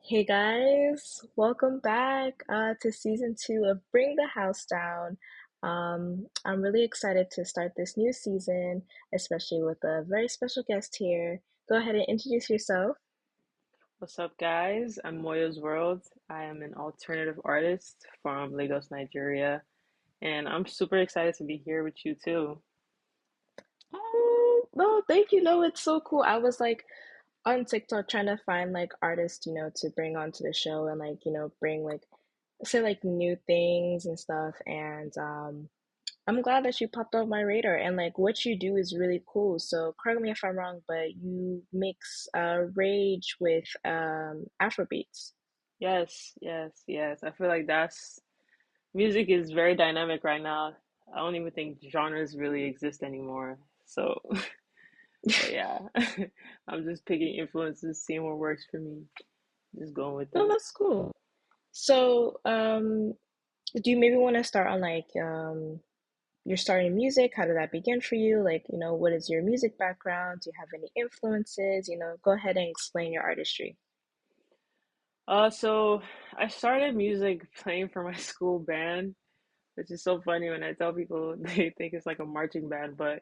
Hey guys, welcome back to season two of Bring the House Down. I'm really excited to start this new season, especially with a very special guest here. Go ahead and introduce yourself. What's up, guys? I'm Moyoswrld. I am an alternative artist from Lagos, Nigeria, and I'm super excited to be here with you too. Oh, no, thank you. No, it's so cool. I was like on TikTok trying to find like artists, to bring onto the show and like, bring like say like new things and stuff. And I'm glad that you popped off my radar and like what you do is really cool. So correct me if I'm wrong, but you mix rage with Afro beats. Yes, yes, yes. I feel like that's music is very dynamic right now. I don't even think genres really exist anymore. So, but yeah, I'm just picking influences, seeing what works for me, just going with No, it. that's cool. So do you maybe want to start on like you're starting music? How did that begin for you? Like, what is your music background? Do you have any influences? Go ahead and explain your artistry. So I started music playing for my school band, which is so funny when I tell people they think it's like a marching band, but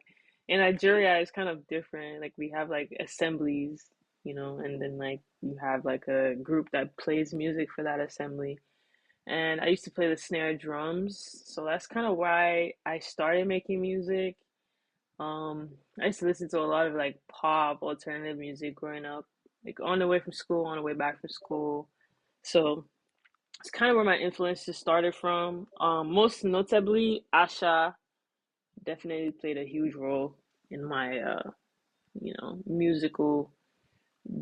in Nigeria it's kind of different. Like we have like assemblies, and then like you have like a group that plays music for that assembly. And I used to play the snare drums, so that's kind of why I started making music. I used to listen to a lot of like pop, alternative music growing up, like on the way from school, on the way back from school. So it's kind of where my influences started from. Most notably, Asha definitely played a huge role in my, musical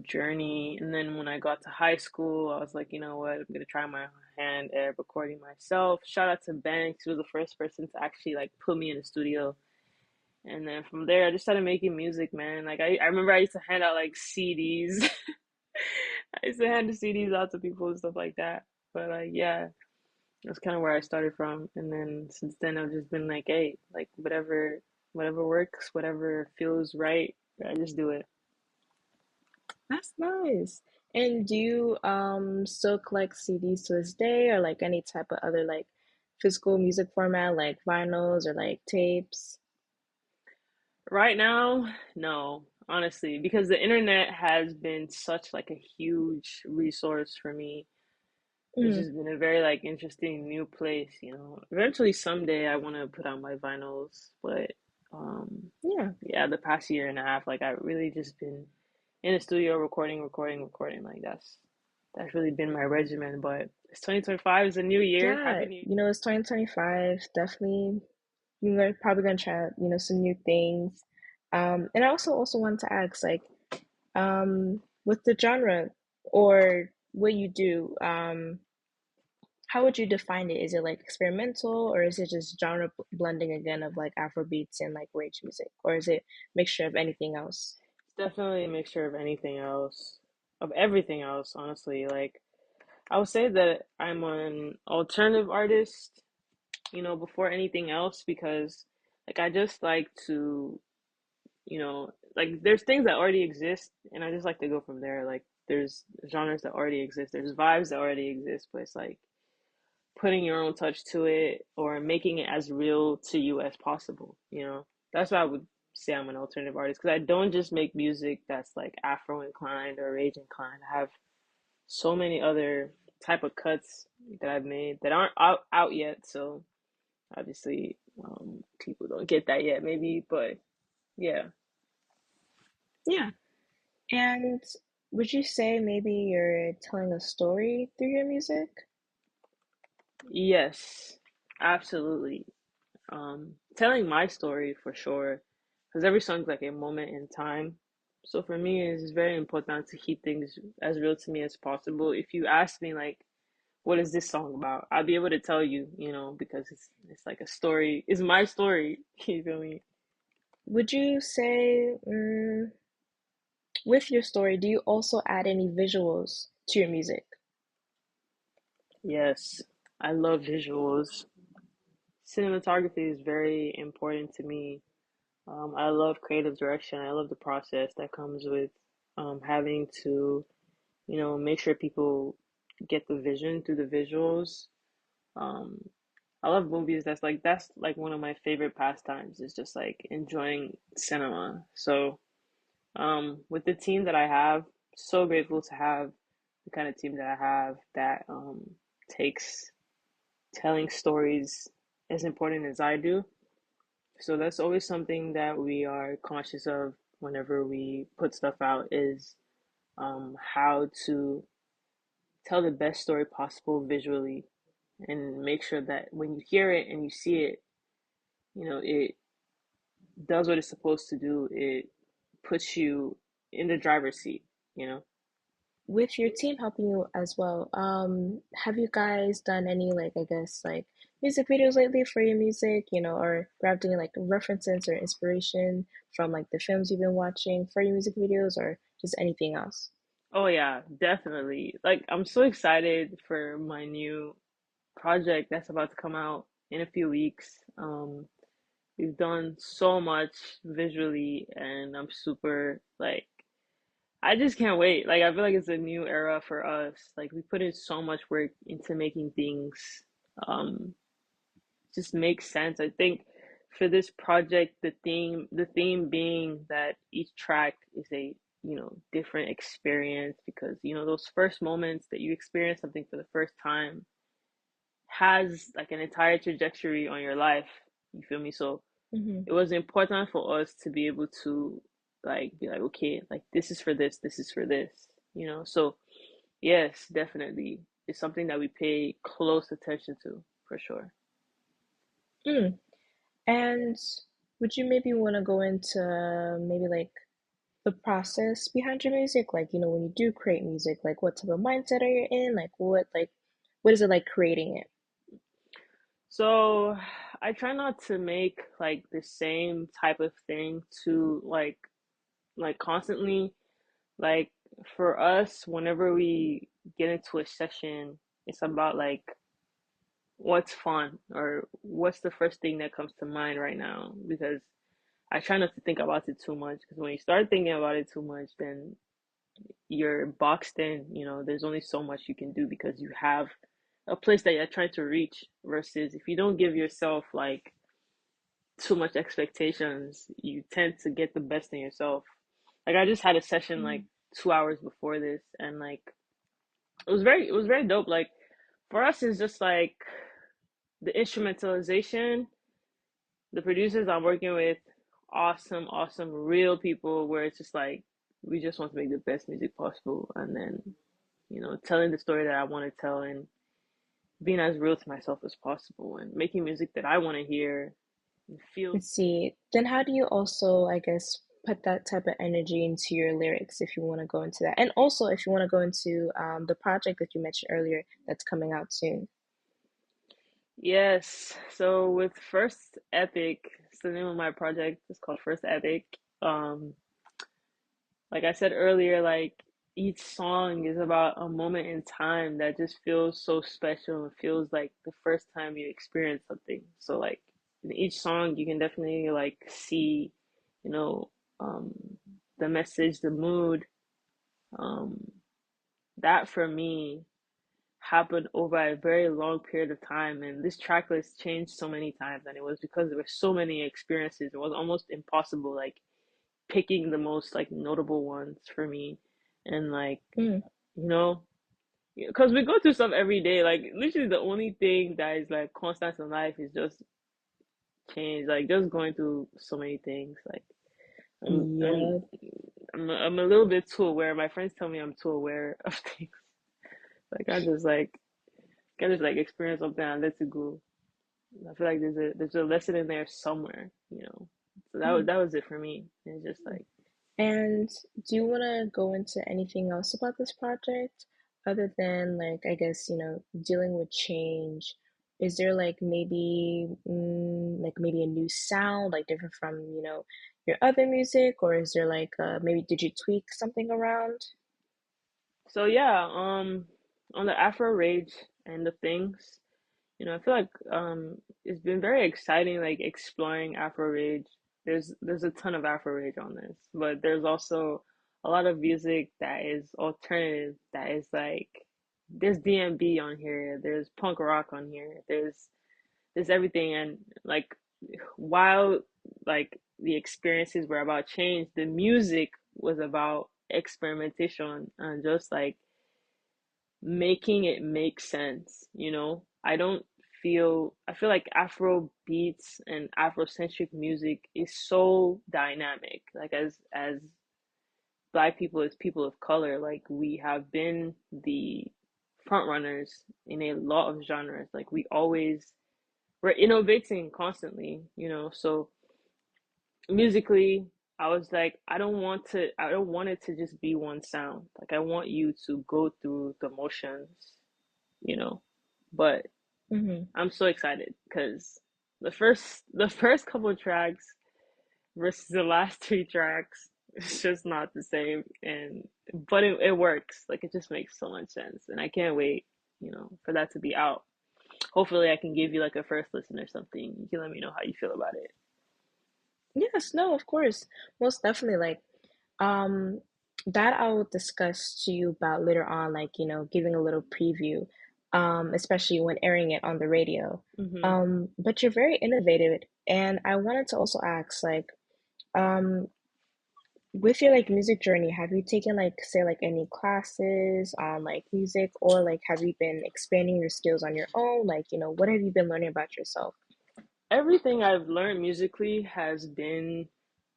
journey. And then when I got to high school, I was like, you know what, I'm gonna try my hand at recording myself. Shout out to Banks, who was the first person to actually like put me in the studio. And then from there, I just started making music, man. Like I remember I used to hand out like CDs. I used to hand the CDs out to people and stuff like that. But like, yeah, that's kind of where I started from, and then since then I've just been like, hey, like whatever works, whatever feels right, I just do it. That's nice. And do you still collect CDs to this day or like any type of other like physical music format like vinyls or like tapes? Right now, no, honestly, because the internet has been such like a huge resource for me. It's Mm, just been a very like interesting new place. Eventually someday I want to put out my vinyls, but um yeah, yeah, the past year and a half, like I've really just been in the studio recording, recording, recording. Like that's really been my regimen. But it's 2025, it's a new year. yeah. Happy New Year. It's 2025. Definitely, you're probably gonna try, some new things. And I also wanted to ask, like, with the genre or what you do, how would you define it? Is it like experimental or is it just genre blending again of like Afro beats and like rage music? Or is it mixture of anything else? It's definitely a mixture of anything else, of everything else, honestly. Like I would say that I'm an alternative artist, before anything else because like I just like to, like there's things that already exist and I just like to go from there. Like there's genres that already exist, there's vibes that already exist, but it's like putting your own touch to it or making it as real to you as possible. That's why I would say I'm an alternative artist because I don't just make music that's like Afro inclined or rage inclined. I have so many other type of cuts that I've made that aren't out yet. So obviously, people don't get that yet, maybe, but yeah. Yeah. And would you say maybe you're telling a story through your music? Yes, absolutely. Telling my story for sure, because every song's like a moment in time. So for me, it's very important to keep things as real to me as possible. If you ask me like, what is this song about? I'll be able to tell you, because it's like a story. It's my story. You feel me? Would you say, with your story, do you also add any visuals to your music? Yes, I love visuals. Cinematography is very important to me. I love creative direction. I love the process that comes with having to make sure people get the vision through the visuals. Um, I love movies. That's like one of my favorite pastimes is just like enjoying cinema. So, with the team that I have, so grateful to have the kind of team that I have that takes telling stories as important as I do. So that's always something that we are conscious of whenever we put stuff out is how to tell the best story possible visually and make sure that when you hear it and you see it, it does what it's supposed to do. It puts you in the driver's seat, you know? With your team helping you as well, have you guys done any like I guess like music videos lately for your music, or grabbed any like references or inspiration from like the films you've been watching for your music videos or just anything else? Oh yeah, definitely. Like I'm so excited for my new project that's about to come out in a few weeks. We've done so much visually and I'm super like I just can't wait. Like I feel like it's a new era for us. Like we put in so much work into making things um just make sense. I think for this project the theme being that each track is a different experience because those first moments that you experience something for the first time has like an entire trajectory on your life. You feel me? So Hmm. it was important for us to be able to like be like, okay, like this is for this is for this, So yes, definitely. It's something that we pay close attention to for sure. Mm. And would you maybe want to go into maybe like the process behind your music? Like, when you do create music, like what type of mindset are you in? What is it like creating it? So I try not to make like the same type of thing to like constantly. Like for us, whenever we get into a session, it's about like what's fun or what's the first thing that comes to mind right now because I try not to think about it too much because when you start thinking about it too much, then you're boxed in. There's only so much you can do because you have a place that you're trying to reach versus if you don't give yourself like too much expectations, you tend to get the best in yourself. Like I just had a session like Mm. 2 hours before this and like it was very dope. Like for us it's just like the instrumentalization, the producers I'm working with, awesome, awesome, real people where it's just like we just want to make the best music possible and then, telling the story that I want to tell and being as real to myself as possible and making music that I want to hear and feel. Let's see. Then how do you also, I guess, put that type of energy into your lyrics if you want to go into that? And also if you want to go into the project that you mentioned earlier that's coming out soon. Yes. So with First Epic, it's the name of my project. It's called First Epic. Um, like I said earlier, like each song is about a moment in time that just feels so special and feels like the first time you experience something. So like in each song you can definitely like see, you know, um the message, the mood. Um that for me happened over a very long period of time and this track list changed so many times and it was because there were so many experiences. It was almost impossible like picking the most like notable ones for me and like Mm. you know because we go through stuff every day. Like literally the only thing that is like constant in life is just change, like just going through so many things. Like i'm i'm Yeah. I'm a little bit too aware. My friends tell me I'm too aware of things. Like I just like experience something and let it go. I feel like there's a lesson in there somewhere. So Mm. that was it for me. It's just like And do you want to go into anything else about this project other than like I guess, dealing with change? Is there like maybe a new sound like different from, your other music, or is there like maybe did you tweak something around? so yeah, on the Afro Rage and the things. I feel like it's been very exciting like exploring Afro Rage. There's a ton of Afro Rage on this, but there's also a lot of music that is alternative, that is like there's DMB on here, there's punk rock on here, there's everything. And like while like the experiences were about change, the music was about experimentation and just like making it make sense, you know? I feel like Afro beats and Afrocentric music is so dynamic. Like as Black people, as people of color, like we have been the front runners in a lot of genres. Like we're innovating constantly, you know? So musically, I was like, I don't want it to just be one sound. Like I want you to go through the motions, you know. But Mm-hmm. I'm so excited because the first couple of tracks versus the last three tracks, it's just not the same. And but it works. Like it just makes so much sense. And I can't wait, you know, for that to be out. Hopefully I can give you like a first listen or something. You can let me know how you feel about it. Yes, no, of course. Most definitely. Like, um, that I will discuss to you about later on, like, giving a little preview, especially when airing it on the radio. Hmm. But you're very innovative, and I wanted to also ask, like, um, with your like music journey, have you taken like, say, like any classes on like music, or like have you been expanding your skills on your own? Like, what have you been learning about yourself? Everything I've learned musically has been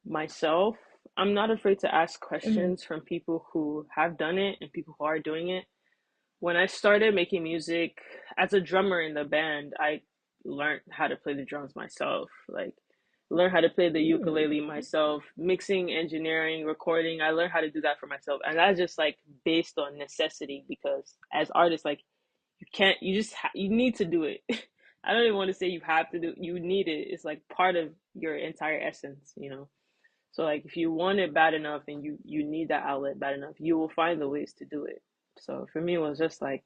myself. I'm not afraid to ask Mm-hmm. questions from people who have done it and people who are doing it. When I started making music as a drummer in the band, I learned how to play the drums myself. Like, learn how to play the Mm, ukulele myself, mixing, engineering, recording. I learned how to do that for myself, and that's just like based on necessity because as artists, like you can't, you need to do it. I don't even want to say you have to do. You need it. It's like part of your entire essence, you know. So like if you want it bad enough and you need that outlet bad enough, you will find the ways to do it. So for me, it was just like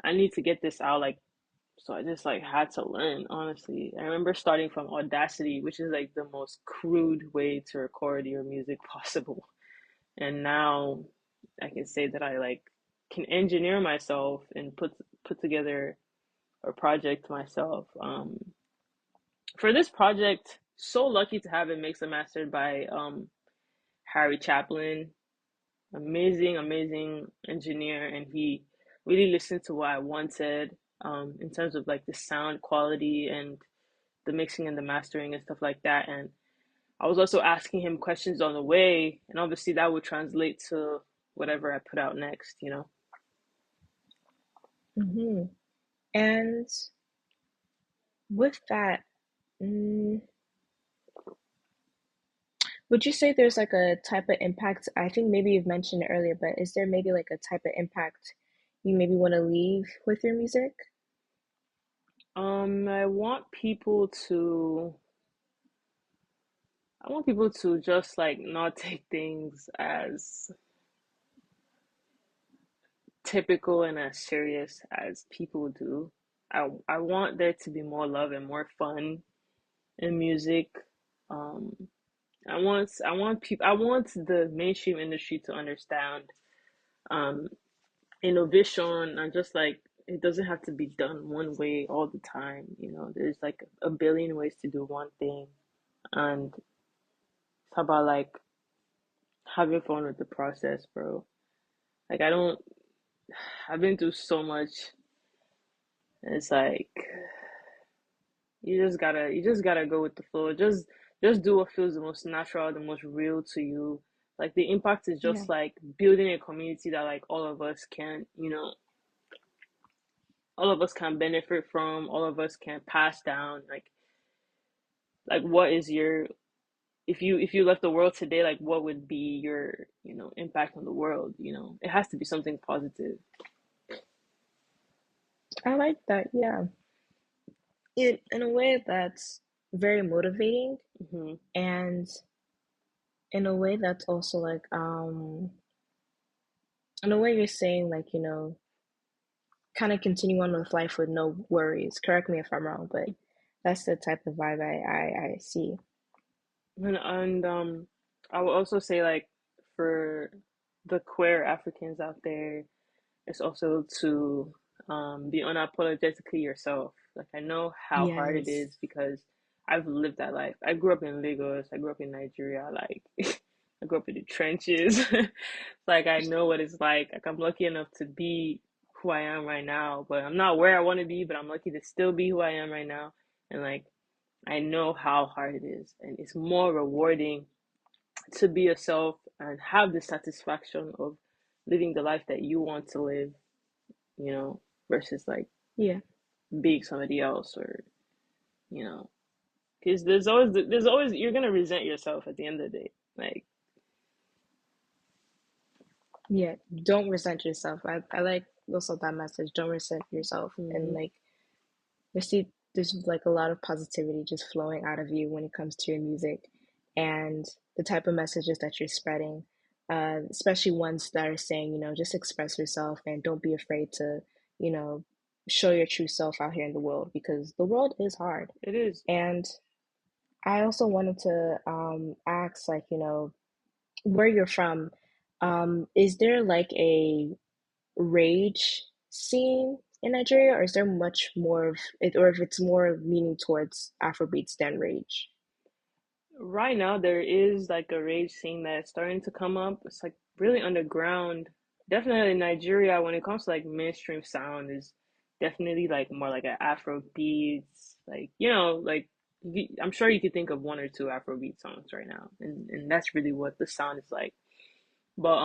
I need to get this out. Like so, I just like had to learn. Honestly, I remember starting from Audacity, which is like the most crude way to record your music possible. And now I can say that I like can engineer myself and put together a project myself. For this project, so lucky to have it mixed and mastered by Harry Chaplin, amazing, amazing engineer, and he really listened to what I wanted in terms of like the sound quality and the mixing and the mastering and stuff like that. And I was also asking him questions on the way, and obviously that would translate to whatever I put out next, you know. hmm And with that, mm, would you say there's like a type of impact? I think maybe you've mentioned it earlier, but is there maybe like a type of impact you maybe want to leave with your music? I want people to just like not take things as typical and as serious as people do. I want there to be more love and more fun in music. Um, I want the mainstream industry to understand um, innovation and just like it doesn't have to be done one way all the time. You know, there's like a billion ways to do one thing, and it's about like having fun with the process, bro. Like I don't. I've been through so much. And it's like you just gotta go with the flow. Just do what feels the most natural, the most real to you. Like the impact is Yeah. just like building a community that like all of us can, you know, all of us can benefit from, all of us can pass down. Like what is your if you left the world today, like what would be your, you know, impact on the world, you know? It has to be something positive. I like that. Yeah. In a way that's very motivating, Hmm. and in a way that's also like, in a way you're saying like, kind of continue on with life with no worries. Correct me if I'm wrong, but that's the type of vibe I see. And I would also say like for the queer Africans out there, it's also to be unapologetically yourself. Like I know how hard it Yes. is because I've lived that life. I grew up in Lagos. I grew up in Nigeria. Like I grew up in the trenches. Like I know what it's like. Like I'm lucky enough to be who I am right now, but I'm not where I want to be. But I'm lucky to still be who I am right now. And like I know how hard it is, and it's more rewarding to be yourself and have the satisfaction of living the life that you want to live, versus like Yeah. being somebody else or, you know, because there's always you're gonna resent yourself at the end of the day. Like, Yeah. Don't resent yourself. I like also that message. Don't resent yourself. And hmm like I see there's like a lot of positivity just flowing out of you when it comes to your music and the type of messages that you're spreading. Especially ones that are saying, just express yourself and don't be afraid to, you know, show your true self out here in the world because the world is hard. it is. And I also wanted to ask, like, where you're from. Is there like a rage scene in Nigeria, or is there much more of it, or if it's more leaning towards Afrobeats than rage? Right now, there is like a rage scene that's starting to come up. It's like really underground. Definitely Nigeria, when it comes to like mainstream sound, is definitely like more like an Afro beats. Like, like I'm sure you could think of one or two Afro beat songs right now. And that's really what the sound is like. But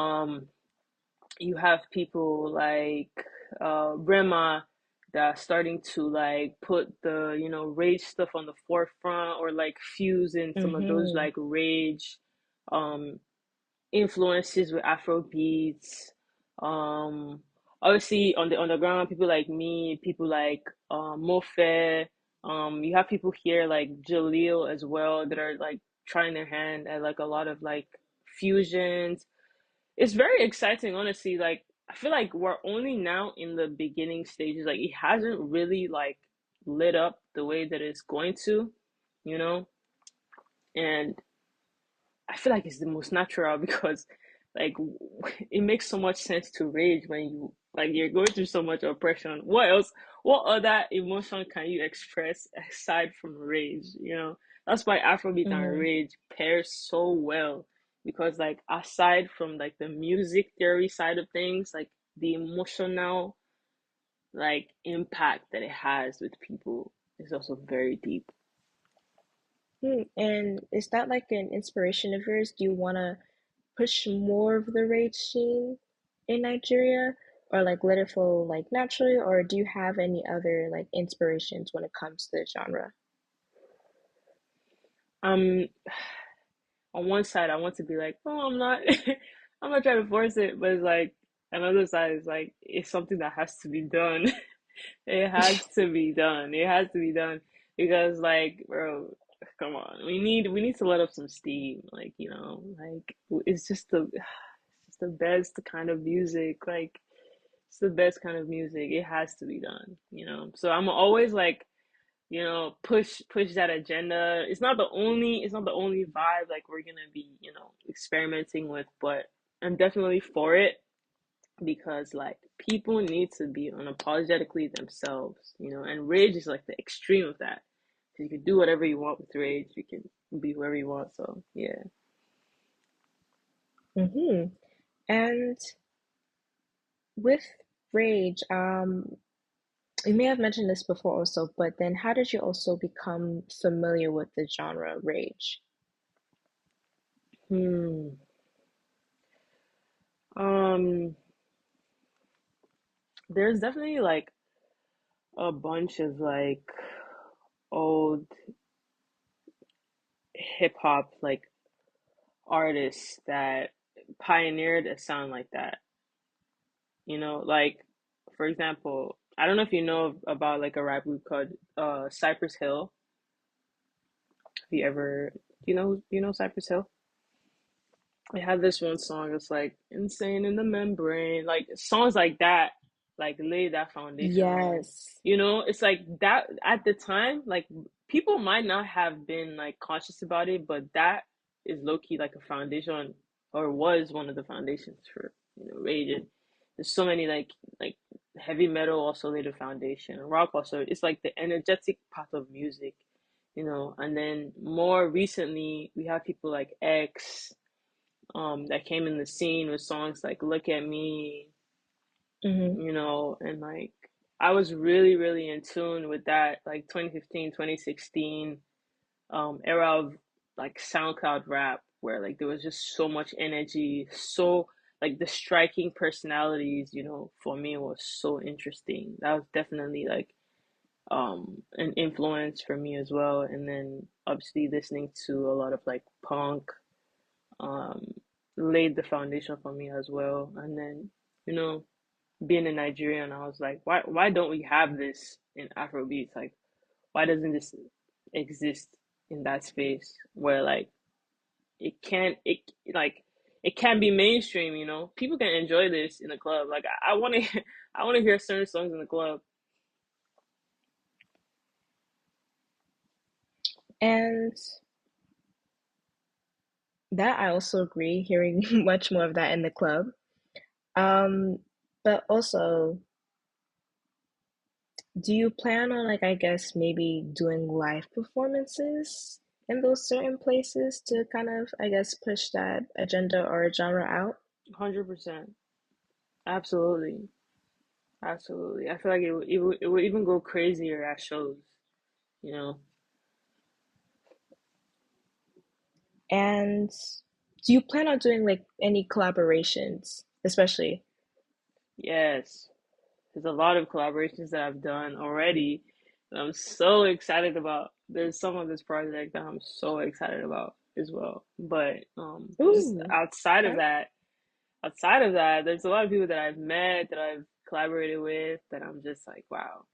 you have people like Rema that are starting to like put the rage stuff on the forefront or like fuse in some of those Mm-hmm. like rage um influences with Afro beats. Um Obviously on the underground, people like me, people like Mofe, you have people here like Jaleel as well that are like trying their hand at like a lot of like fusions. It's very exciting, honestly. Like, I feel like we're only now in the beginning stages. Like, it hasn't really like lit up the way that it's going to, you know? And I feel like it's the most natural because like it makes so much sense to rage when you're going through so much oppression. What else? What other emotion can you express aside from rage? That's why Afrobeat and Mm-hmm. rage pair so well because like aside from like the music theory side of things, like the emotional like impact that it has with people is also very deep. And is that like an inspiration of yours? Do you want to push more of the rage scene in Nigeria, or like let it flow like naturally, or do you have any other like inspirations when it comes to the genre? Um on one side I want to be like, oh, I'm not I'm not trying to force it, but it's like another side is like it's something that has to be done. It has to be done. It has to be done because like, bro, come on. We need to let up some steam. Like, like it's just the best kind of music. Like it's the best kind of music. It has to be done. So I'm always like push that agenda. It's not the only vibe like we're gonna be experimenting with, but I'm definitely for it because like people need to be unapologetically themselves, and rage is like the extreme of that. So you can do whatever you want with rage, you can be whoever you want. So yeah. Mm-hmm. And with rage, you may have mentioned this before also, but then how did you also become familiar with the genre rage? Hmm. Um. There's definitely like a bunch of like old hip hop like artists that pioneered a sound like that. Like for example, I don't know if you know about like a rap group called Cypress Hill. Have you ever do you know Cypress Hill? They had this one song that's like insane in the membrane, like songs like that, like lay that foundation. Yes. It's like that at the time, like people might not have been like conscious about it, but that is low key like a foundation, or was one of the foundations for rage. And there's so many like heavy metal also laid a foundation, rock also. It's like the energetic part of music, And then more recently, we have people like X, that came in the scene with songs like "Look at Me," Mm-hmm. and like I was really, really in tune with that, like 2015, 2016 era of like SoundCloud rap, where like there was just so much energy, so like the striking personalities, for me was so interesting. That was definitely like an influence for me as well. And then obviously listening to a lot of like punk um laid the foundation for me as well. And then, you know, being a Nigerian, I was like, why don't we have this in Afrobeats? Like, why doesn't this exist in that space where like it can't it like it can be mainstream, People can enjoy this in the club. Like I want to I want to hear certain songs in the club. And that I also agree, hearing much more of that in the club. Um, but also, do you plan on, like, I guess maybe doing live performances in those certain places to kind of, I guess, push that agenda or genre out? 100%. Absolutely. Absolutely. I feel like it would even go crazier at shows, you know. And do you plan on doing like any collaborations, especially? Yes. There's a lot of collaborations that I've done already that I'm so excited about. There's some of this project that I'm so excited about as well. But just Ooh, okay. outside of that, there's a lot of people that I've met, that I've collaborated with, that I'm just like, wow.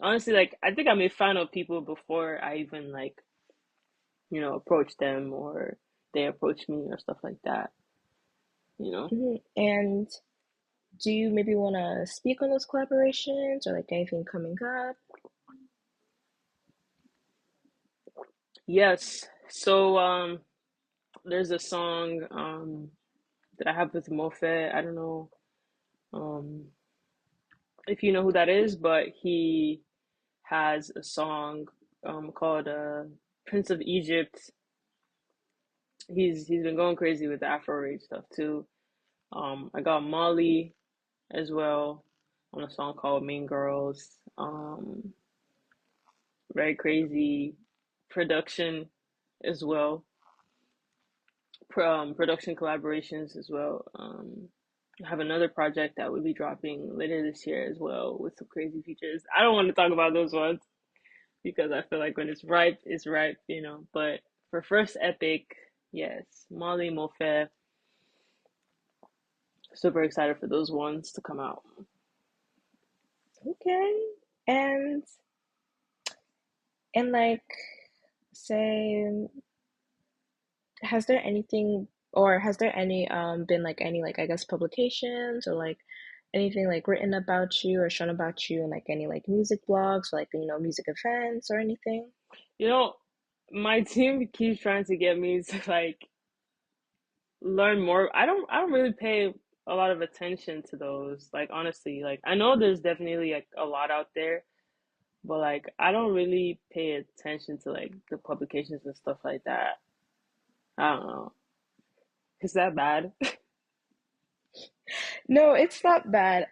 Honestly, like I think I'm a fan of people before I even like, approach them or they approach me or stuff like that, you know? And do you maybe want to speak on those collaborations or like anything coming up? Yes. So there's a song that I have with Mofe. I don't know um if you know who that is, but he has a song called Prince of Egypt. He's been going crazy with the Afro rage stuff too. I got Molly as well on a song called Mean Girls. Very crazy production as well. Production collaborations as well. I have another project that will be dropping later this year as well with some crazy features. I don't want to talk about those ones because I feel like when it's ripe, it's ripe. But for first epic, yes, Molly Mofe, super excited for those ones to come out. Okay. And like say has there anything or has there any been like any like I guess publications or like anything like written about you or shown about you in like any like music blogs or like music events or anything? You know, my team keeps trying to get me to like learn more. I don't really pay a lot of attention to those. Like honestly, like I know there's definitely like a lot out there, but like I don't really pay attention to like the publications and stuff like that. I don't know. Is that bad? No, it's not bad.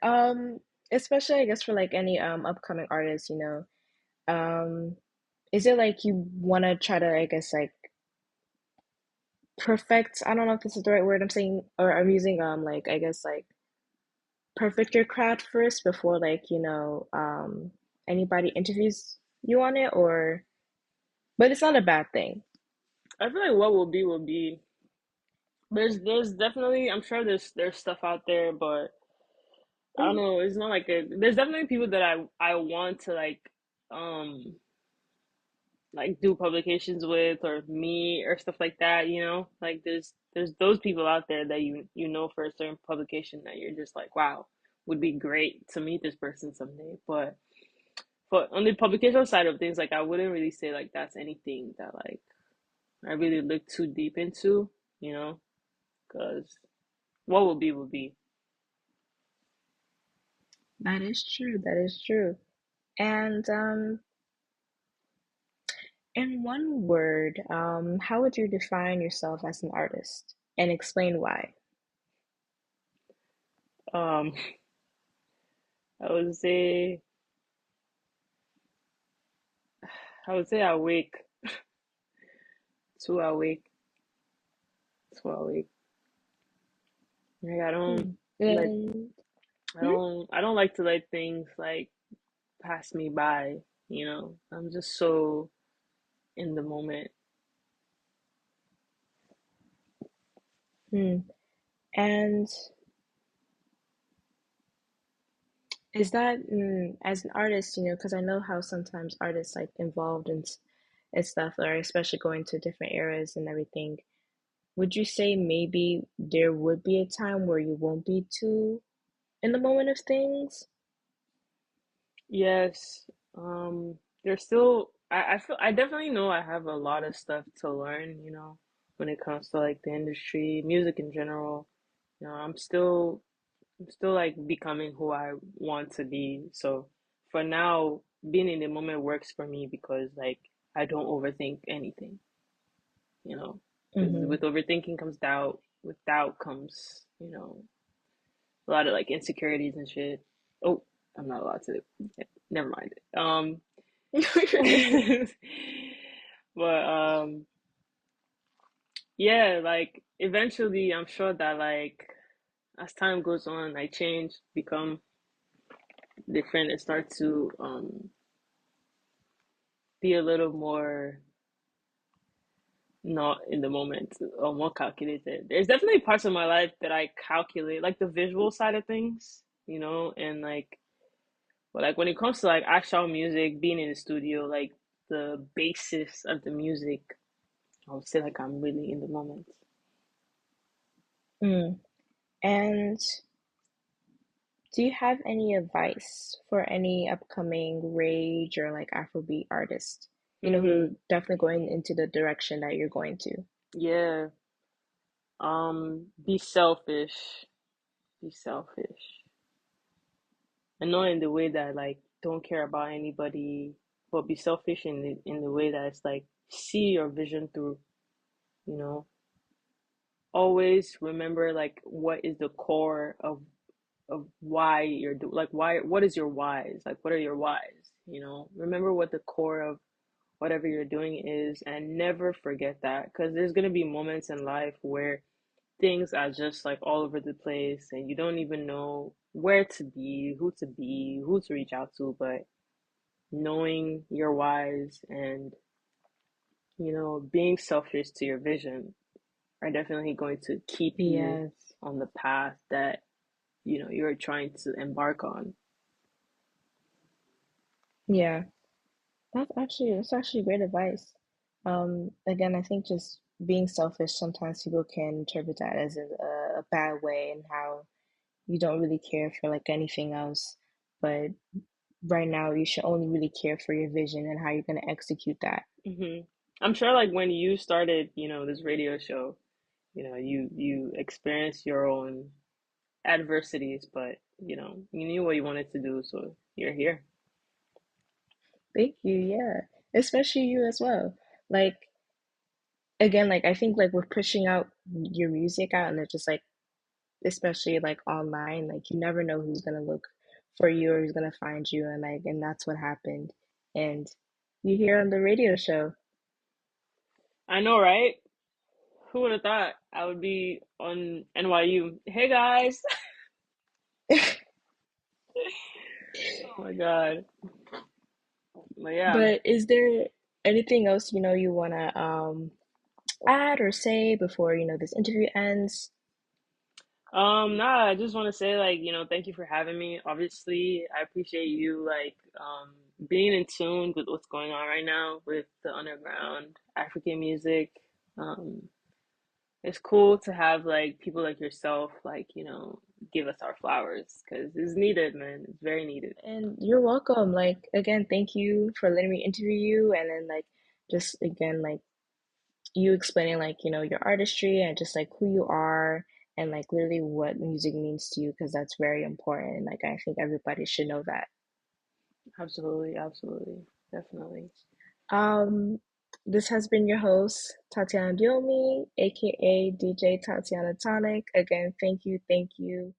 Especially I guess for like any upcoming artists, is it like you want to try to I guess like perfect, I don't know if this is the right word I'm saying or I'm using like I guess like perfect your craft first before like, anybody interviews you on it or but it's not a bad thing. I feel like what will be will be. There's definitely, I'm sure there's stuff out there, but I don't Mhm. know. It's not like there's definitely people that I want to um like do publications with or me or stuff like that. Like there's those people out there that you know for a certain publication that you're just like, wow, would be great to meet this person someday. But on the publication side of things, like I wouldn't really say like that's anything that like I really look too deep into, you know, because what will be will be. That is true. That is true. And in one word, how would you define yourself as an artist and explain why? Um, I would say, I would say awake, too awake, too awake. Like I don't Hmm. let, And hmm? I don't like to let things like pass me by. You know, I'm just so in the moment. Hmm. And is that as an artist, because I know how sometimes artists like involved in and stuff, or especially going to different eras and everything. Would you say maybe there would be a time where you won't be too in the moment of things? Yes, there's still, I feel, I definitely know I have a lot of stuff to learn, you know, when it comes to like the industry, music in general. You know, I'm still like becoming who I want to be. So for now, being in the moment works for me because like I don't overthink anything, you know, because Mm-hmm. with overthinking comes doubt, with doubt comes, a lot of like insecurities and shit. Oh, I'm not allowed to. Yeah, never mind. You're good. But yeah, like eventually, I'm sure that like as time goes on, I change, become different, and start to be a little more not in the moment or more calculated. There's definitely parts of my life that I calculate, like the visual side of things, and like, but like when it comes to like actual music, being in the studio, like the basis of the music, I would say like I'm really in the moment. Mm. And do you have any advice for any upcoming rage or like Afrobeat artists, Mm-hmm. who definitely going into the direction that you're going to? Yeah. Be selfish. Be selfish. And not in the way that like don't care about anybody, but be selfish in the way that it's like see your vision through, you know. Always remember like what is the core of why you're doing like why what is your whys? Like what are your whys? Remember what the core of whatever you're doing is and never forget that because there's gonna be moments in life where things are just like all over the place and you don't even know where to be, who to reach out to, but knowing your whys and being selfish to your vision are definitely going to keep you Yes. on the path that you're trying to embark on. Yeah. That's actually great advice. Again, I think just being selfish, sometimes people can interpret that as a bad way and how you don't really care for like anything else. But right now, you should only really care for your vision and how you're going to execute that. hmm I'm sure like when you started, this radio show, you experienced your own adversities, but you knew what you wanted to do, so you're here. Thank you. Yeah. Especially you as well. Like, again, like I think like with pushing out your music out and it's just like, especially like online, like you never know who's gonna look for you or who's gonna find you, and that's what happened. And you hear on the radio show. I know, right? Who would have thought I would be on NYU? Hey guys. Oh my God. But yeah. But is there anything else you wanna add or say before this interview ends? Nah, I just want to say like, thank you for having me. Obviously, I appreciate you like being in tune with what's going on right now with the underground African music. Um, it's cool to have like people like yourself like, give us our flowers because it's needed, man. It's very needed. And you're welcome. Like again, thank you for letting me interview you, and then like just again like you explaining like, your artistry and just like who you are and like literally what music means to you because that's very important. Like I think everybody should know that. Absolutely, absolutely, definitely. Um, this has been your host, Tatiana Diomi, aka DJ Tatiana Tonic. Again, thank you, thank you.